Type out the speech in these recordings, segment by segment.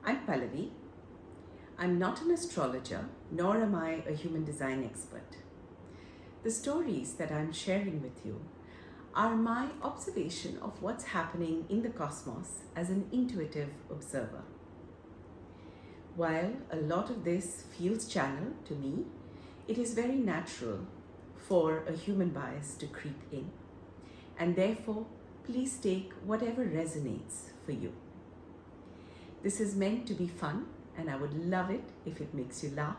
I'm Pallavi. I'm not an astrologer, nor am I a human design expert. The stories that I'm sharing with you are my observation of what's happening in the cosmos as an intuitive observer. While a lot of this feels channeled to me, it is very natural for a human bias to creep in. And therefore, please take whatever resonates for you. This is meant to be fun, and I would love it if it makes you laugh.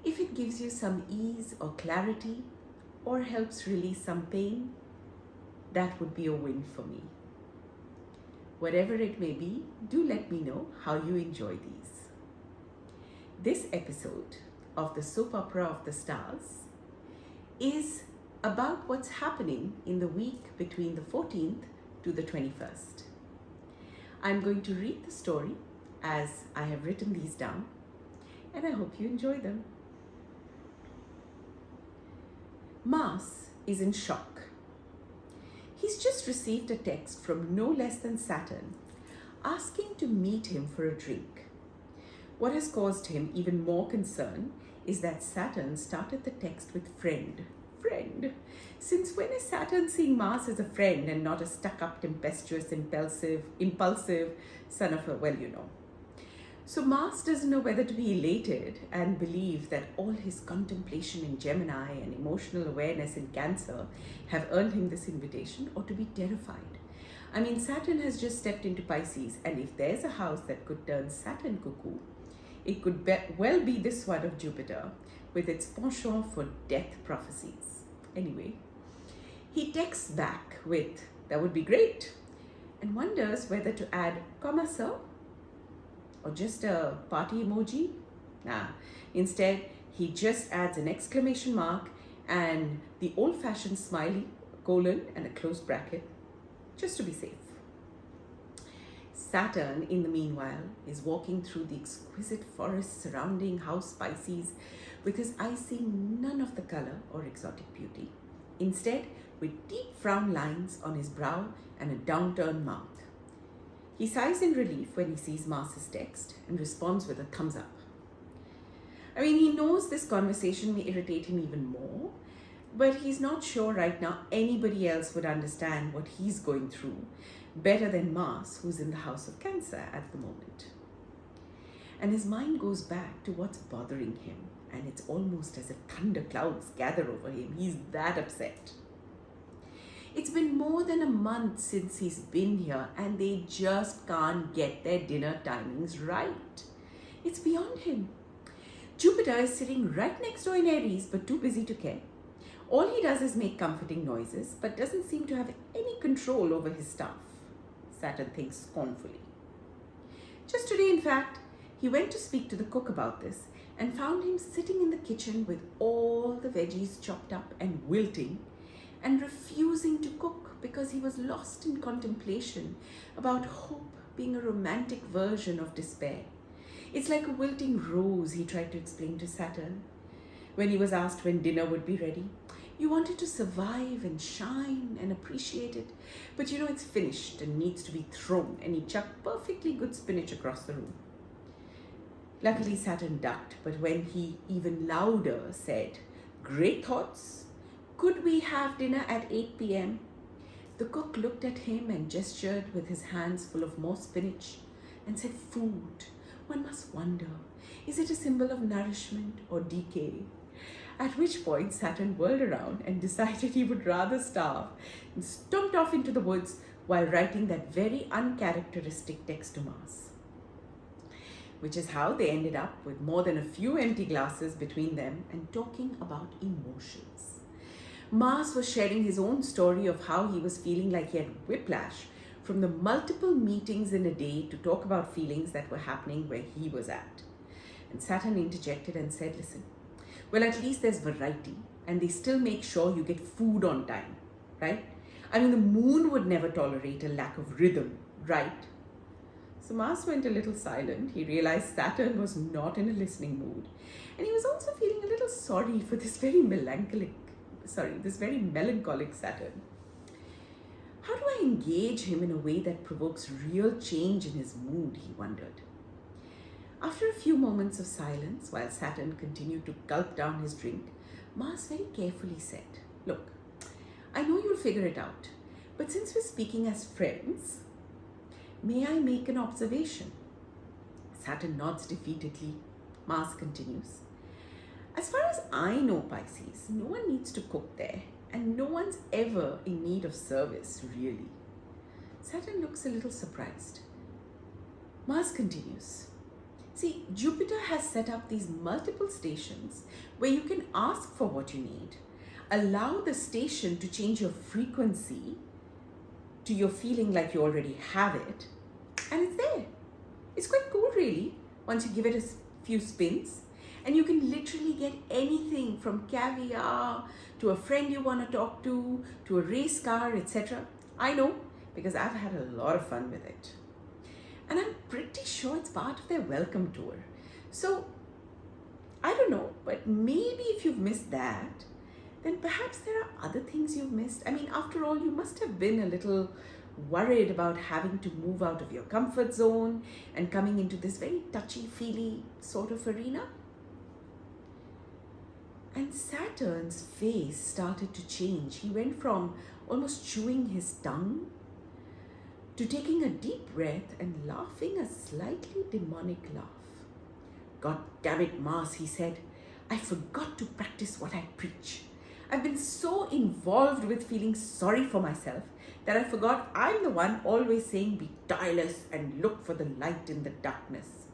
If it gives you some ease or clarity, or helps release some pain, that would be a win for me. Whatever it may be, do let me know how you enjoy these. This episode of the Soap Opera of the Stars is about what's happening in the week between the 14th to the 21st. I'm going to read the story as I have written these down, and I hope you enjoy them. Mars is in shock. He's just received a text from no less than Saturn asking to meet him for a drink. What has caused him even more concern is that Saturn started the text with friend. Since when is Saturn seeing Mars as a friend and not a stuck-up, tempestuous, impulsive son of a, well, you know. So Mars doesn't know whether to be elated and believe that all his contemplation in Gemini and emotional awareness in Cancer have earned him this invitation, or to be terrified. I mean, Saturn has just stepped into Pisces, and if there's a house that could turn Saturn cuckoo, it could well be this one of Jupiter, with its penchant for death prophecies. Anyway, he texts back with, "That would be great," and wonders whether to add comma sir or just a party emoji. Instead, he just adds an exclamation mark and the old-fashioned smiley, colon, and a closed bracket, just to be safe. Saturn, in the meanwhile, is walking through the exquisite forest surrounding House Pisces with his eyes seeing none of the color or exotic beauty. Instead, with deep frown lines on his brow and a downturned mouth. He sighs in relief when he sees Mars's text and responds with a thumbs up. I mean, he knows this conversation may irritate him even more, but he's not sure right now anybody else would understand what he's going through better than Mars, who's in the house of Cancer at the moment. And his mind goes back to what's bothering him, and it's almost as if thunderclouds gather over him. He's that upset. It's been more than a month since he's been here, and they just can't get their dinner timings right. It's beyond him. Jupiter is sitting right next door in Aries, but too busy to care. All he does is make comforting noises, but doesn't seem to have any control over his staff, Saturn thinks scornfully. Just today, in fact, he went to speak to the cook about this and found him sitting in the kitchen with all the veggies chopped up and wilting and refusing to cook because he was lost in contemplation about hope being a romantic version of despair. It's like a wilting rose, he tried to explain to Saturn. When he was asked when dinner would be ready, "You wanted to survive and shine and appreciate it, but you know it's finished and needs to be thrown," and he chucked perfectly good spinach across the room. Luckily, Saturn ducked, but when he even louder said, "Great thoughts, could we have dinner at 8 p.m.?" the cook looked at him and gestured with his hands full of more spinach and said, "Food, one must wonder, is it a symbol of nourishment or decay?" At which point Saturn whirled around and decided he would rather starve and stomped off into the woods while writing that very uncharacteristic text to Mars. Which is how they ended up with more than a few empty glasses between them and talking about emotions. Mars was sharing his own story of how he was feeling like he had whiplash from the multiple meetings in a day to talk about feelings that were happening where he was at. And Saturn interjected and said, "Listen, well, at least there's variety, and they still make sure you get food on time, right? I mean, the moon would never tolerate a lack of rhythm, right?" So Mars went a little silent. He realized Saturn was not in a listening mood, and he was also feeling a little sorry for this very melancholic Saturn. How do I engage him in a way that provokes real change in his mood, he wondered. After a few moments of silence, while Saturn continued to gulp down his drink, Mars very carefully said, "Look, I know you'll figure it out, but since we're speaking as friends, may I make an observation?" Saturn nods defeatedly. Mars continues, "As far as I know, Pisces, no one needs to cook there, and no one's ever in need of service, really." Saturn looks a little surprised. Mars continues, "See, Jupiter has set up these multiple stations where you can ask for what you need, allow the station to change your frequency to your feeling like you already have it, and it's there. It's quite cool, really, once you give it a few spins, and you can literally get anything from caviar to a friend you want to talk to a race car, etc. I know, because I've had a lot of fun with it. And I'm pretty sure it's part of their welcome tour. So, I don't know, but maybe if you've missed that, then perhaps there are other things you've missed. I mean, after all, you must have been a little worried about having to move out of your comfort zone and coming into this very touchy-feely sort of arena." And Saturn's face started to change. He went from almost chewing his tongue to taking a deep breath and laughing a slightly demonic laugh. "God damn it, Mars," he said. "I forgot to practice what I preach. I've been so involved with feeling sorry for myself that I forgot I'm the one always saying be tireless and look for the light in the darkness."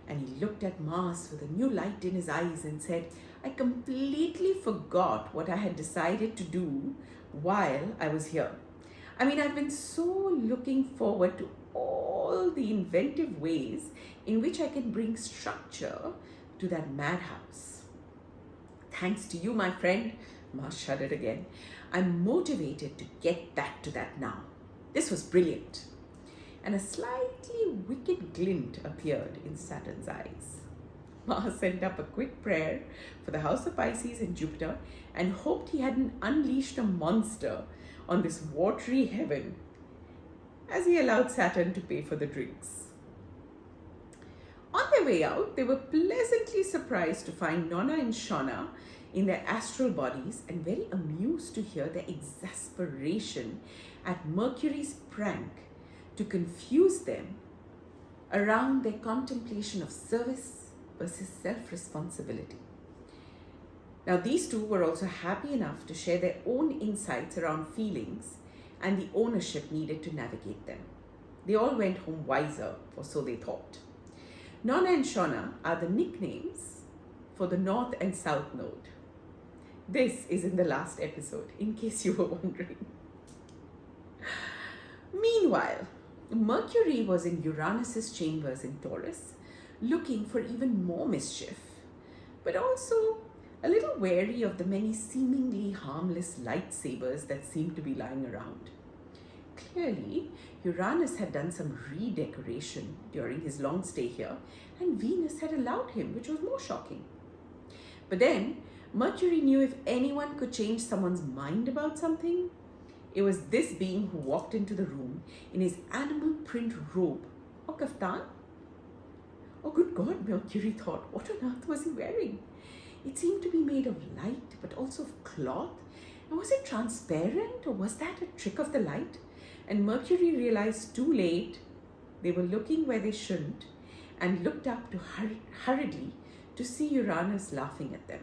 And he looked at Mars with a new light in his eyes and said, "I completely forgot what I had decided to do while I was here. I mean, I've been so looking forward to all the inventive ways in which I can bring structure to that madhouse. Thanks to you, my friend," Mars shuddered again, "I'm motivated to get back to that now. This was brilliant." And a slightly wicked glint appeared in Saturn's eyes. Mars sent up a quick prayer for the house of Pisces and Jupiter and hoped he hadn't unleashed a monster on this watery heaven as he allowed Saturn to pay for the drinks. On their way out, they were pleasantly surprised to find Nona and Shona in their astral bodies and very amused to hear their exasperation at Mercury's prank to confuse them around their contemplation of service versus self-responsibility. Now, these two were also happy enough to share their own insights around feelings and the ownership needed to navigate them. They all went home wiser, or so they thought. Nona and Shona are the nicknames for the North and South Node. This is in the last episode, in case you were wondering. Meanwhile, Mercury was in Uranus's chambers in Taurus, looking for even more mischief, but also a little wary of the many seemingly harmless lightsabers that seemed to be lying around. Clearly, Uranus had done some redecoration during his long stay here, and Venus had allowed him, which was more shocking. But then, Mercury knew if anyone could change someone's mind about something, it was this being who walked into the room in his animal print robe or kaftan. Oh, good God, Mercury thought, what on earth was he wearing? It seemed to be made of light, but also of cloth. And was it transparent, or was that a trick of the light? And Mercury realized too late they were looking where they shouldn't and looked up to hurriedly to see Uranus laughing at them.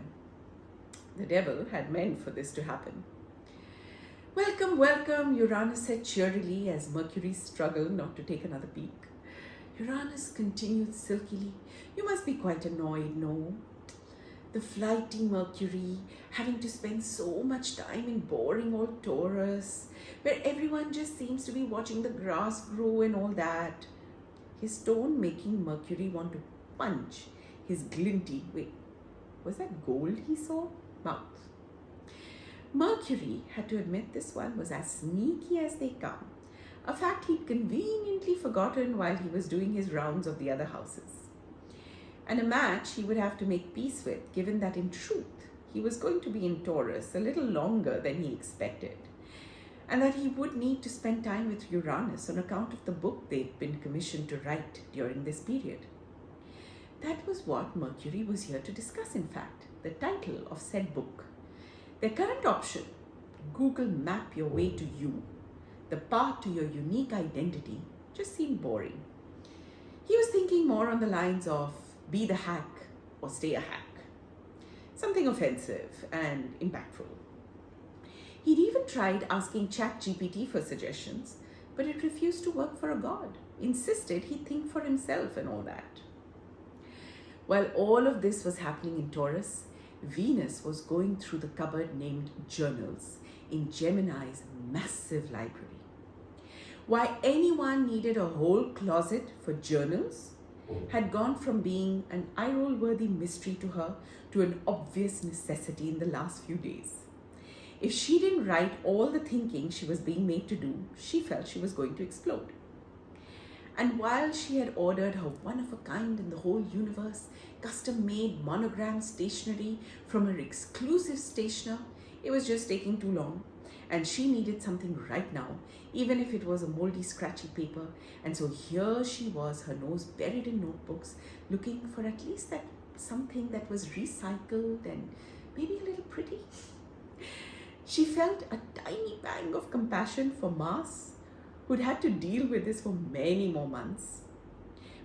The devil had meant for this to happen. "Welcome, welcome," Uranus said cheerily as Mercury struggled not to take another peek. Uranus continued silkily, "You must be quite annoyed, no? The flighty Mercury, having to spend so much time in boring old Taurus, where everyone just seems to be watching the grass grow and all that." His tone making Mercury want to punch his glinty, wait, was that gold he saw? Mouth. Mercury had to admit this one was as sneaky as they come, a fact he'd conveniently forgotten while he was doing his rounds of the other houses. And a match he would have to make peace with, given that in truth he was going to be in Taurus a little longer than he expected, and that he would need to spend time with Uranus on account of the book they'd been commissioned to write during this period. That was what Mercury was here to discuss, in fact, the title of said book. Their current option, Google Map Your Way to You, the path to your unique identity, just seemed boring. He was thinking more on the lines of be the hack or stay a hack. Something offensive and impactful. He'd even tried asking ChatGPT for suggestions, but it refused to work for a god, insisted he'd think for himself and all that. While all of this was happening in Taurus, Venus was going through the cupboard named Journals in Gemini's massive library. Why anyone needed a whole closet for journals had gone from being an eye-roll-worthy mystery to her to an obvious necessity in the last few days. If she didn't write all the thinking she was being made to do, she felt she was going to explode. And while she had ordered her one-of-a-kind in the whole universe, custom-made monogram stationery from her exclusive stationer, it was just taking too long. And she needed something right now, even if it was a moldy, scratchy paper. And so here she was, her nose buried in notebooks, looking for at least that something that was recycled and maybe a little pretty. She felt a tiny pang of compassion for Mars, who'd had to deal with this for many more months.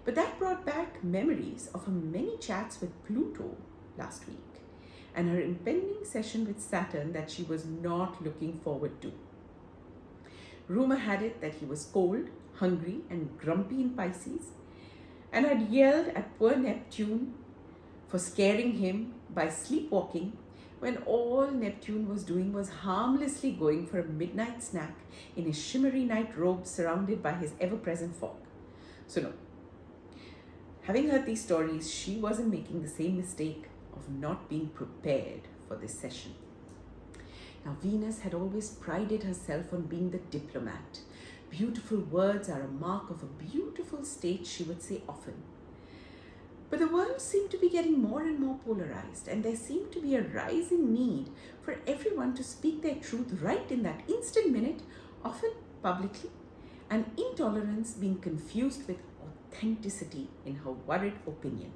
But that brought back memories of her many chats with Pluto last week and her impending session with Saturn that she was not looking forward to. Rumor had it that he was cold, hungry, and grumpy in Pisces, and had yelled at poor Neptune for scaring him by sleepwalking when all Neptune was doing was harmlessly going for a midnight snack in his shimmery night robe surrounded by his ever-present fog. So no, having heard these stories, she wasn't making the same mistake of not being prepared for this session. Now, Venus had always prided herself on being the diplomat. Beautiful words are a mark of a beautiful state, she would say often. But the world seemed to be getting more and more polarized, and there seemed to be a rising need for everyone to speak their truth right in that instant minute, often publicly, and intolerance being confused with authenticity in her worried opinion.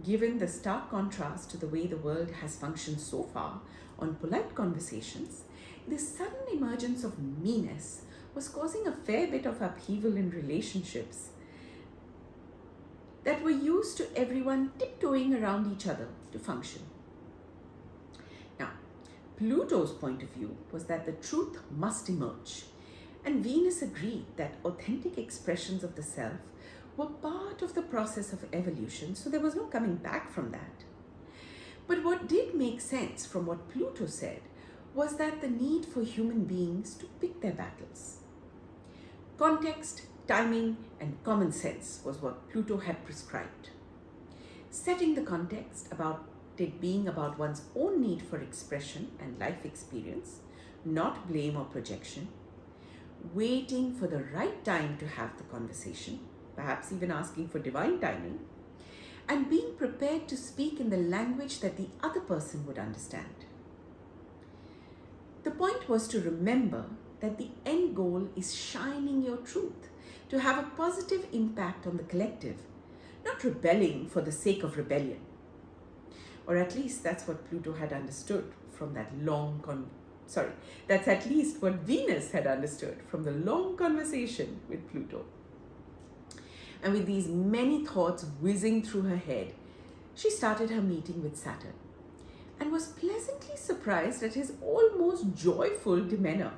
Given the stark contrast to the way the world has functioned so far on polite conversations, this sudden emergence of meanness was causing a fair bit of upheaval in relationships that were used to everyone tiptoeing around each other to function. Now, Pluto's point of view was that the truth must emerge, and Venus agreed that authentic expressions of the self were part of the process of evolution, so there was no coming back from that. But what did make sense from what Pluto said was that the need for human beings to pick their battles. Context, timing, and common sense was what Pluto had prescribed. Setting the context about it being about one's own need for expression and life experience, not blame or projection. Waiting for the right time to have the conversation, perhaps even asking for divine timing, and being prepared to speak in the language that the other person would understand. The point was to remember that the end goal is shining your truth, to have a positive impact on the collective, not rebelling for the sake of rebellion. Or at least that's what Pluto had understood from that that's at least what Venus had understood from the long conversation with Pluto. And with these many thoughts whizzing through her head, she started her meeting with Saturn and was pleasantly surprised at his almost joyful demeanor.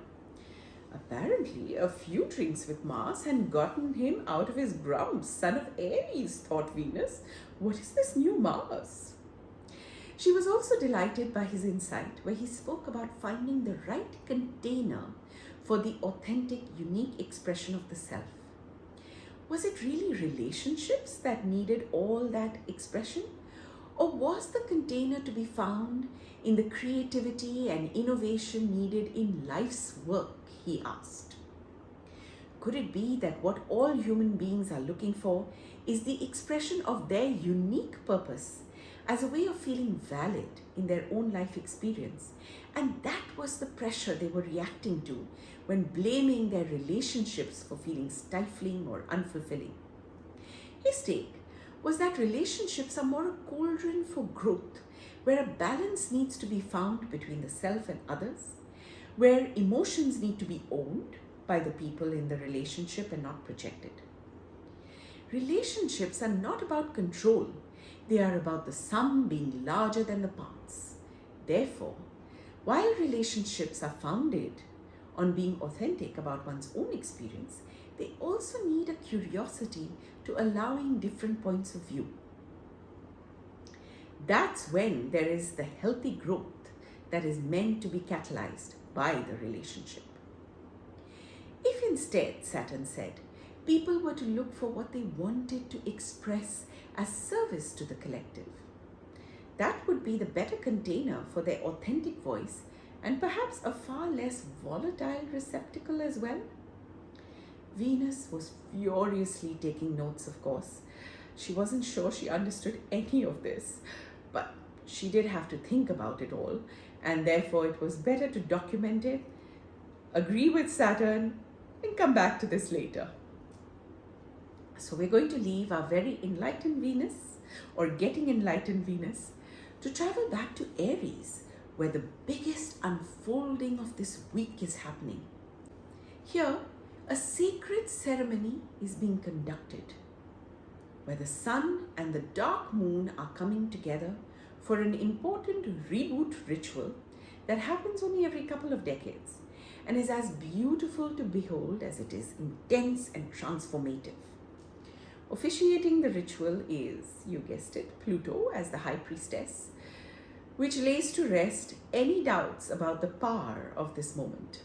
Apparently, a few drinks with Mars had gotten him out of his grumps. Son of Aries, thought Venus. What is this new Mars? She was also delighted by his insight, where he spoke about finding the right container for the authentic, unique expression of the self. Was it really relationships that needed all that expression? Or was the container to be found in the creativity and innovation needed in life's work, he asked. Could it be that what all human beings are looking for is the expression of their unique purpose as a way of feeling valid in their own life experience? And that was the pressure they were reacting to when blaming their relationships for feeling stifling or unfulfilling. His take was that relationships are more a cauldron for growth, where a balance needs to be found between the self and others, where emotions need to be owned by the people in the relationship and not projected. Relationships are not about control, they are about the sum being larger than the parts. Therefore, while relationships are founded on being authentic about one's own experience, they also need a curiosity to allowing different points of view. That's when there is the healthy growth that is meant to be catalyzed by the relationship. If instead, Saturn said, people were to look for what they wanted to express as service to the collective, that would be the better container for their authentic voice and perhaps a far less volatile receptacle as well. Venus was furiously taking notes, of course. She wasn't sure she understood any of this, but she did have to think about it all, and therefore it was better to document it, agree with Saturn, and come back to this later. So we're going to leave our very enlightened Venus, or getting enlightened Venus, to travel back to Aries, where the biggest unfolding of this week is happening. Here, a sacred ceremony is being conducted, where the sun and the dark moon are coming together for an important reboot ritual that happens only every couple of decades and is as beautiful to behold as it is intense and transformative. Officiating the ritual is, you guessed it, Pluto as the high priestess, which lays to rest any doubts about the power of this moment.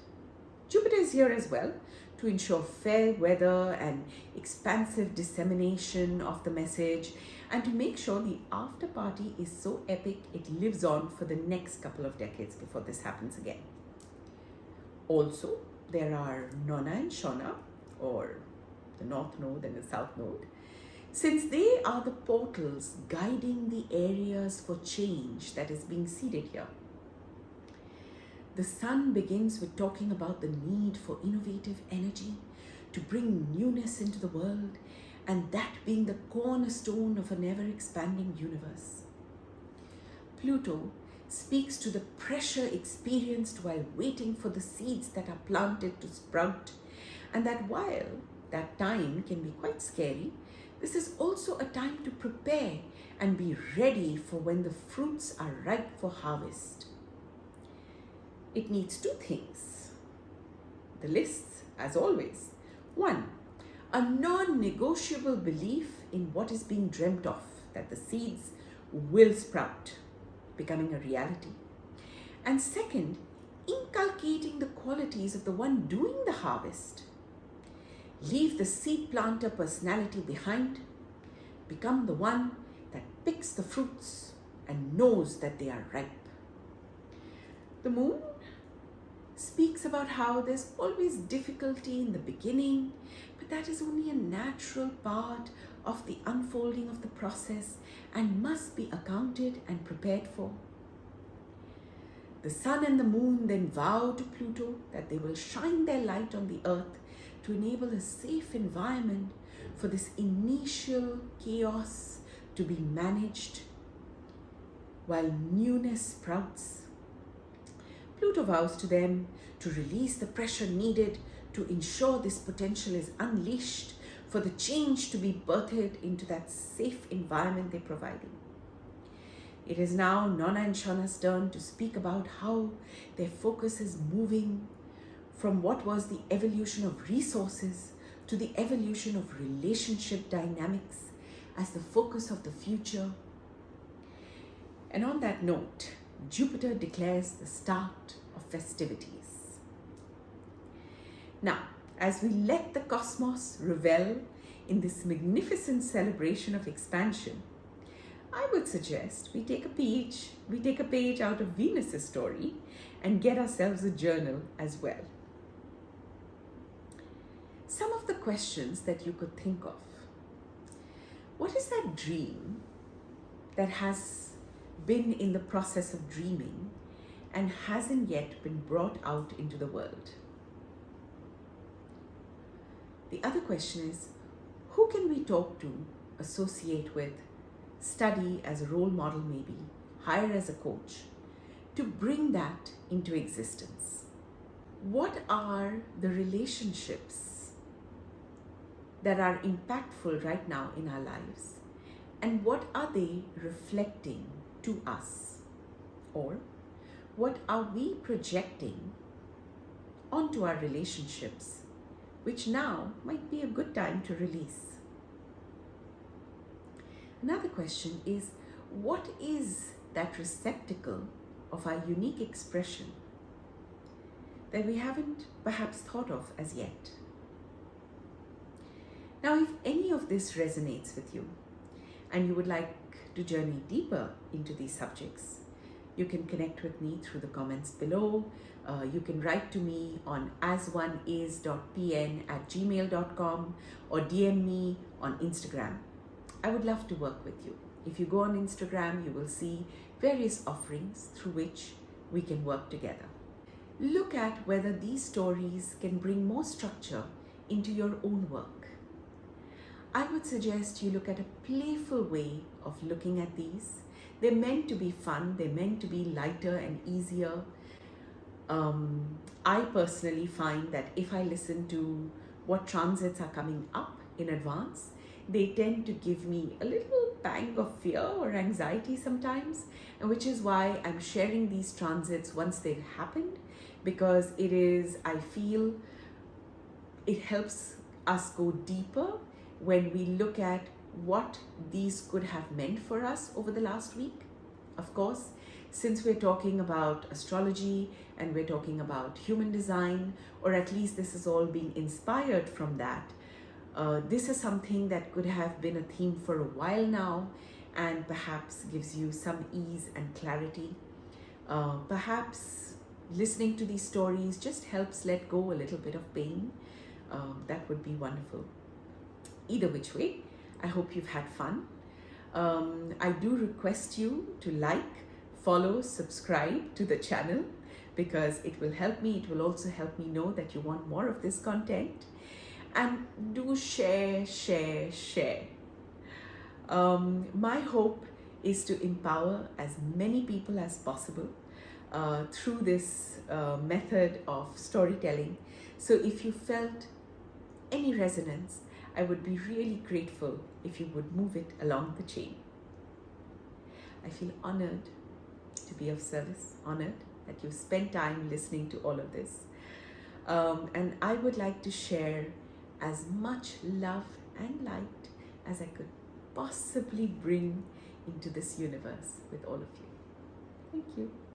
Jupiter is here as well to ensure fair weather and expansive dissemination of the message, and to make sure the after party is so epic it lives on for the next couple of decades before this happens again. Also, there are Nona and Shona, or the North Node and the South Node, since they are the portals guiding the areas for change that is being seeded here. The sun begins with talking about the need for innovative energy to bring newness into the world, and that being the cornerstone of an ever-expanding universe. Pluto speaks to the pressure experienced while waiting for the seeds that are planted to sprout, and that while that time can be quite scary, this is also a time to prepare and be ready for when the fruits are ripe for harvest. It needs two things. The lists, as always. 1, a non-negotiable belief in what is being dreamt of, that the seeds will sprout, becoming a reality. And second, inculcating the qualities of the one doing the harvest. Leave the seed planter personality behind, become the one that picks the fruits and knows that they are ripe. The moon speaks about how there's always difficulty in the beginning, but that is only a natural part of the unfolding of the process and must be accounted and prepared for. The sun and the moon then vow to Pluto that they will shine their light on the earth to enable a safe environment for this initial chaos to be managed while newness sprouts. Pluto vows to them to release the pressure needed to ensure this potential is unleashed for the change to be birthed into that safe environment they're providing. It is now Nona and Shona's turn to speak about how their focus is moving from what was the evolution of resources to the evolution of relationship dynamics as the focus of the future. And on that note, Jupiter declares the start of festivities. Now, as we let the cosmos revel in this magnificent celebration of expansion, I would suggest we take a page out of Venus's story and get ourselves a journal as well. Some of the questions that you could think of. What is that dream that has been in the process of dreaming and hasn't yet been brought out into the world? The other question is, who can we talk to associate with, study as a role model maybe, hire as a coach, to bring that into existence. What are the relationships that are impactful right now in our lives? And what are they reflecting to us? Or what are we projecting onto our relationships, which now might be a good time to release? Another question is, what is that receptacle of our unique expression that we haven't perhaps thought of as yet? Now, if any of this resonates with you and you would like to journey deeper into these subjects, you can connect with me through the comments below. You can write to me on asoneis.pn@gmail.com or DM me on Instagram. I would love to work with you. If you go on Instagram, you will see various offerings through which we can work together. Look at whether these stories can bring more structure into your own work. I would suggest you look at a playful way of looking at these. They're meant to be fun, they're meant to be lighter and easier. I personally find that if I listen to what transits are coming up in advance, they tend to give me a little pang of fear or anxiety sometimes, and which is why I'm sharing these transits once they've happened, because I feel it helps us go deeper when we look at what these could have meant for us over the last week. Of course, since we're talking about astrology and we're talking about human design, or at least this is all being inspired from that, this is something that could have been a theme for a while now and perhaps gives you some ease and clarity. Perhaps listening to these stories just helps let go a little bit of pain. That would be wonderful. Either which way, I hope you've had fun. I do request you to like, follow, subscribe to the channel, because it will help me. It will also help me know that you want more of this content. And do share. My hope is to empower as many people as possible through this method of storytelling. So if you felt any resonance, I would be really grateful if you would move it along the chain. I feel honored to be of service, honored that you've spent time listening to all of this. And I would like to share as much love and light as I could possibly bring into this universe with all of you. Thank you.